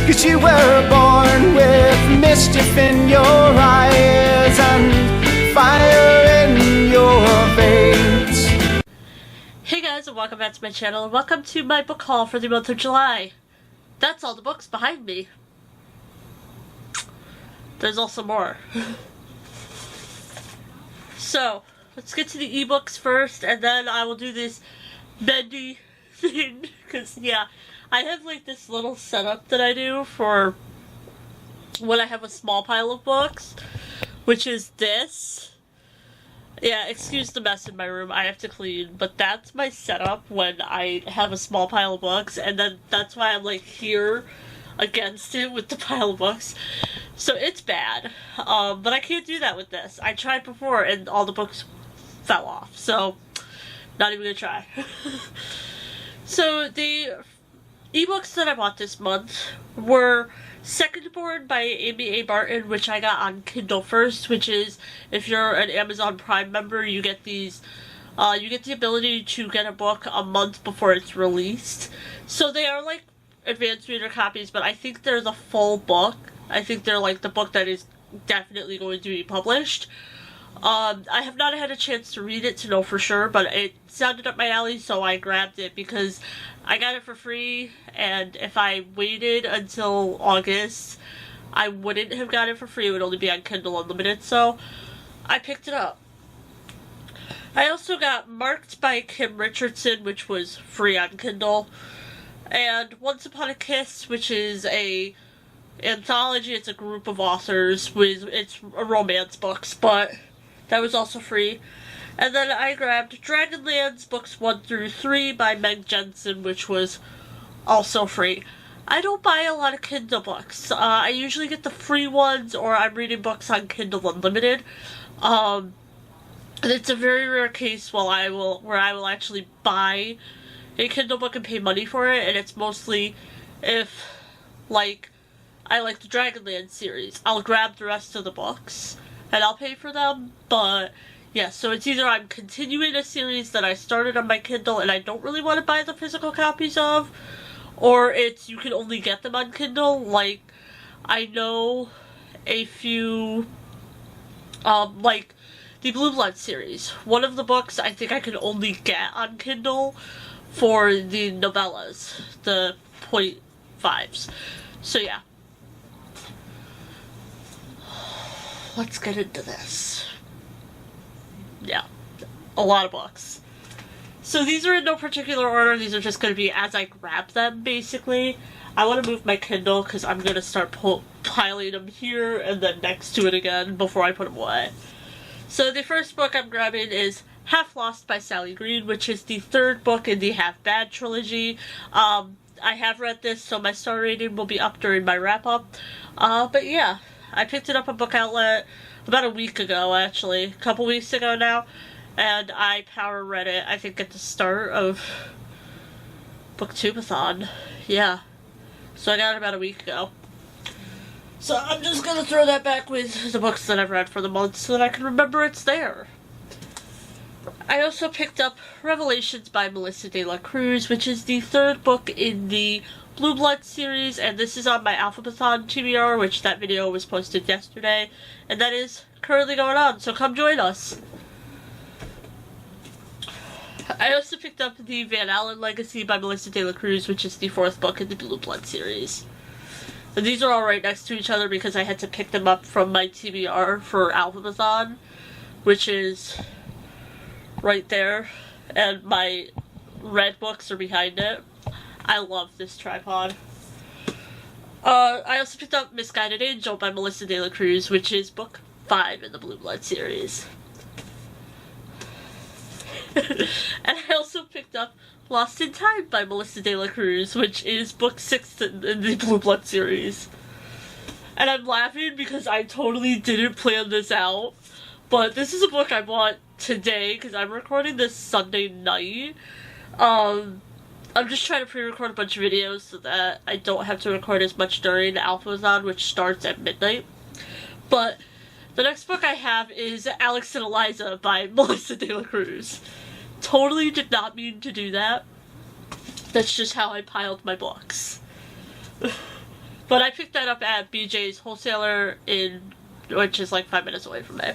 'cause you were born with mischief in your eyes and fire in your veins. Hey guys, and welcome back to my channel, and welcome to my book haul for the month of July. That's all the books behind me. There's also more. So, let's get to the ebooks first, and then I will do this bendy thing, because yeah, I have like this little setup that I do for when I have a small pile of books, which is this. Yeah, excuse the mess in my room, I have to clean, but that's my setup when I have a small pile of books, and then that's why I'm like here against it with the pile of books. So it's bad, but I can't do that with this. I tried before and all the books fell off, so not even gonna try. So the ebooks that I bought this month were Second Born by Amy A. Martin, which I got on Kindle first, which is, if you're an Amazon Prime member, you get these, you get the ability to get a book a month before it's released. So they are like advanced reader copies, but I think they're the full book. I think they're like the book that is definitely going to be published. I have not had a chance to read it to know for sure, but it sounded up my alley, so I grabbed it because I got it for free, and if I waited until August, I wouldn't have got it for free. It would only be on Kindle Unlimited, so I picked it up. I also got Marked by Kim Richardson, which was free on Kindle, and Once Upon a Kiss, which is a anthology. It's a group of authors it's a romance books, but that was also free. And then I grabbed Dragonlance books 1 through 3 by Meg Jensen, which was also free. I don't buy a lot of Kindle books. I usually get the free ones, or I'm reading books on Kindle Unlimited. And it's a very rare case where I will actually buy a Kindle book and pay money for it, and it's mostly if, like, I like the Dragonlance series. I'll grab the rest of the books, and I'll pay for them, but yeah, so it's either I'm continuing a series that I started on my Kindle and I don't really want to buy the physical copies of, or it's you can only get them on Kindle. Like, I know a few, like the Blue Blood series. One of the books I think I can only get on Kindle for the novellas, the .5s. So yeah. Let's get into this. Yeah, a lot of books. So these are in no particular order. These are just going to be as I grab them, basically. I want to move my Kindle because I'm going to start piling them here and then next to it again before I put them away. So the first book I'm grabbing is Half Lost by Sally Green, which is the third book in the Half Bad trilogy. I have read this, so my star rating will be up during my wrap-up. But yeah, I picked it up on Book Outlet about a week ago, actually. A couple weeks ago now. And I power read it, I think, at the start of Booktubeathon. Yeah. So I got it about a week ago. So I'm just gonna throw that back with the books that I've read for the month so that I can remember it's there. I also picked up Revelations by Melissa De La Cruz, which is the third book in the Blue Blood series, and this is on my Alphabethon TBR, which that video was posted yesterday, and that is currently going on, so come join us. I also picked up the Van Allen Legacy by Melissa De La Cruz, which is the fourth book in the Blue Blood series. And these are all right next to each other because I had to pick them up from my TBR for Alphabethon, which is right there, and my red books are behind it. I love this tripod. I also picked up Misguided Angel by Melissa De La Cruz, which is book 5 in the Blue Blood series. And I also picked up Lost in Time by Melissa De La Cruz, which is book 6 in the Blue Blood series. And I'm laughing because I totally didn't plan this out, but this is a book I bought today because I'm recording this Sunday night. I'm just trying to pre-record a bunch of videos so that I don't have to record as much during Alphabethon, which starts at midnight. But the next book I have is Alex and Eliza by Melissa De La Cruz. Totally did not mean to do that. That's just how I piled my books. But But I picked that up at BJ's Wholesaler, which is like 5 minutes away from me.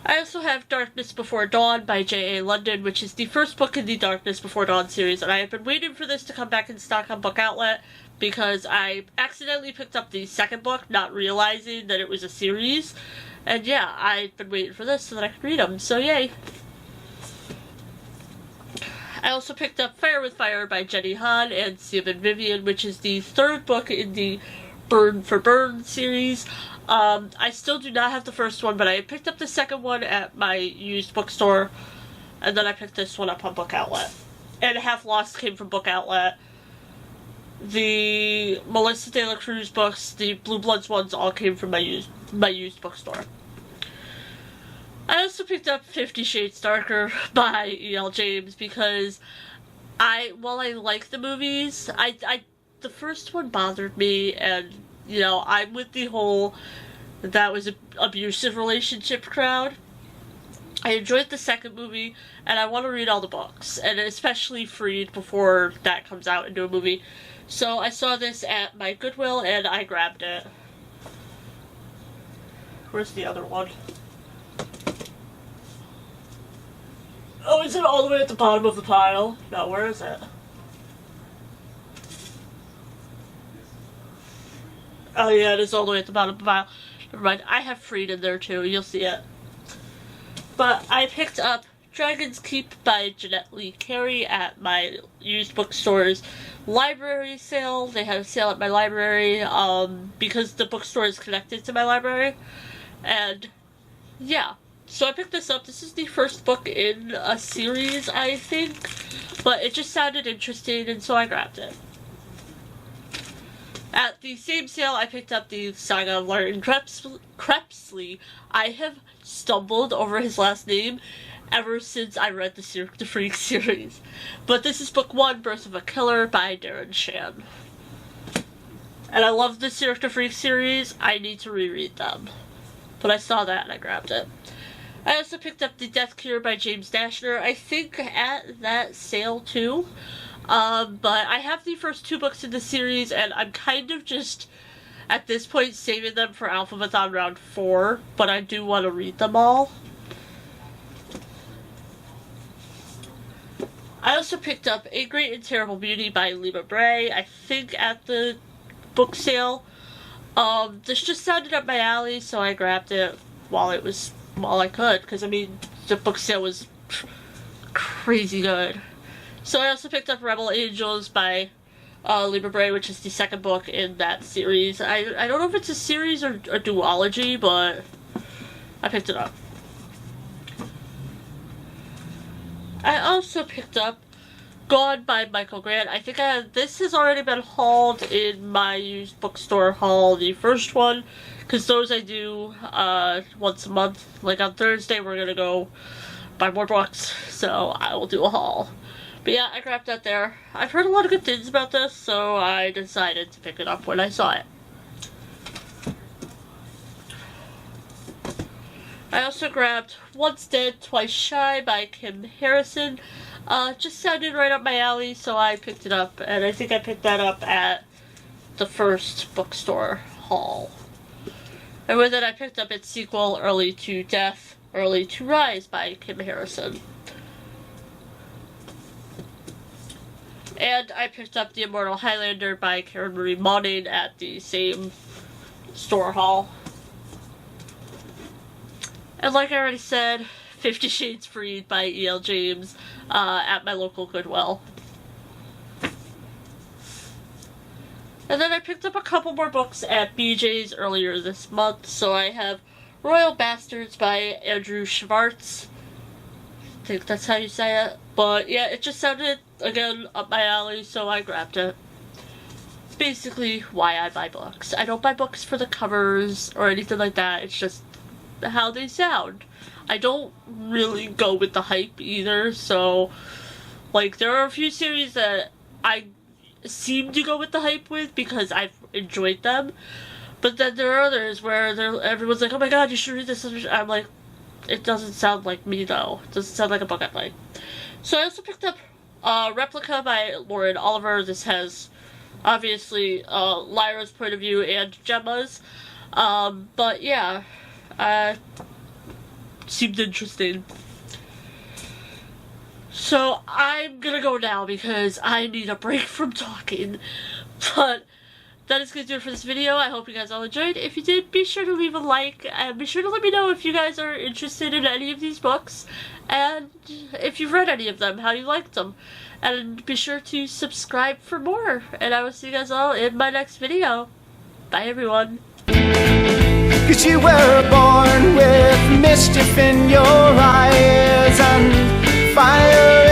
I also have Darkness Before Dawn by J.A. London, which is the first book in the Darkness Before Dawn series, and I have been waiting for this to come back in stock on Book Outlet because I accidentally picked up the second book, not realizing that it was a series. And yeah, I've been waiting for this so that I could read them, so yay. I also picked up Fire with Fire by Jenny Han and Sam and Vivian, which is the third book in the Burn for Burn series. I still do not have the first one, but I picked up the second one at my used bookstore, and then I picked this one up on Book Outlet. And Half Lost came from Book Outlet. The Melissa De La Cruz books, the Blue Bloods ones, all came from my used bookstore. I also picked up 50 Shades Darker by E.L. James because while I like the movies, the first one bothered me, and you know, I'm with the whole that was an abusive relationship crowd. I enjoyed the second movie, and I want to read all the books, and especially Freed before that comes out into a movie. So I saw this at my Goodwill, and I grabbed it. Where's the other one? Oh, is it all the way at the bottom of the pile? No, where is it? Oh yeah, it is all the way at the bottom of the pile. Never mind, I have Freed in there too, you'll see it. But I picked up Dragon's Keep by Jeanette Lee Carey at my used bookstore's library sale. They had a sale at my library, because the bookstore is connected to my library. And, yeah. So I picked this up. This is the first book in a series, I think. But it just sounded interesting, and so I grabbed it. At the same sale, I picked up the Saga of Martin Crepsley. I have stumbled over his last name ever since I read the Cirque du Freak series. But this is book 1, Birth of a Killer by Darren Shan. And I love the Cirque du Freak series. I need to reread them. But I saw that and I grabbed it. I also picked up The Death Cure by James Dashner, I think at that sale too. But I have the first 2 books in the series, and I'm kind of just, at this point, saving them for Alphabethon Round 4, but I do want to read them all. I also picked up A Great and Terrible Beauty by Lima Bray, I think at the book sale. This just sounded up my alley, so I grabbed it while I could, because I mean, the book sale was crazy good. So I also picked up Rebel Angels by Lima Bray, which is the second book in that series. I don't know if it's a series or a duology, but I picked it up. I also picked up Gone by Michael Grant. I think this has already been hauled in my used bookstore haul, the first one, because those I do once a month. Like on Thursday, we're going to go buy more books, so I will do a haul. But yeah, I grabbed that there. I've heard a lot of good things about this, so I decided to pick it up when I saw it. I also grabbed Once Dead, Twice Shy by Kim Harrison. Just sounded right up my alley, so I picked it up, and I think I picked that up at the first bookstore haul. And with it, I picked up its sequel, Early to Death, Early to Rise by Kim Harrison. And I picked up The Immortal Highlander by Karen Marie Moning at the same store haul. And like I already said, 50 Shades Freed by E.L. James at my local Goodwill. And then I picked up a couple more books at BJ's earlier this month. So I have Royal Bastards by Andrew Schwartz. I think that's how you say it. But yeah, it just sounded, again, up my alley, so I grabbed it. It's basically why I buy books. I don't buy books for the covers or anything like that. It's just how they sound. I don't really go with the hype either, so like there are a few series that I seem to go with the hype with because I've enjoyed them, but then there are others where everyone's like, oh my god, you should read this. I'm like, it doesn't sound like me though. It doesn't sound like a book I like. So I also picked up Replica by Lauren Oliver. This has obviously Lyra's point of view and Gemma's. But yeah, seemed interesting. So I'm gonna go now because I need a break from talking. But that is going to do it for this video. I hope you guys all enjoyed. If you did, be sure to leave a like, and be sure to let me know if you guys are interested in any of these books, and if you've read any of them, how you liked them. And be sure to subscribe for more, and I will see you guys all in my next video. Bye everyone. 'Cause you were born with mischief in your eyes and fire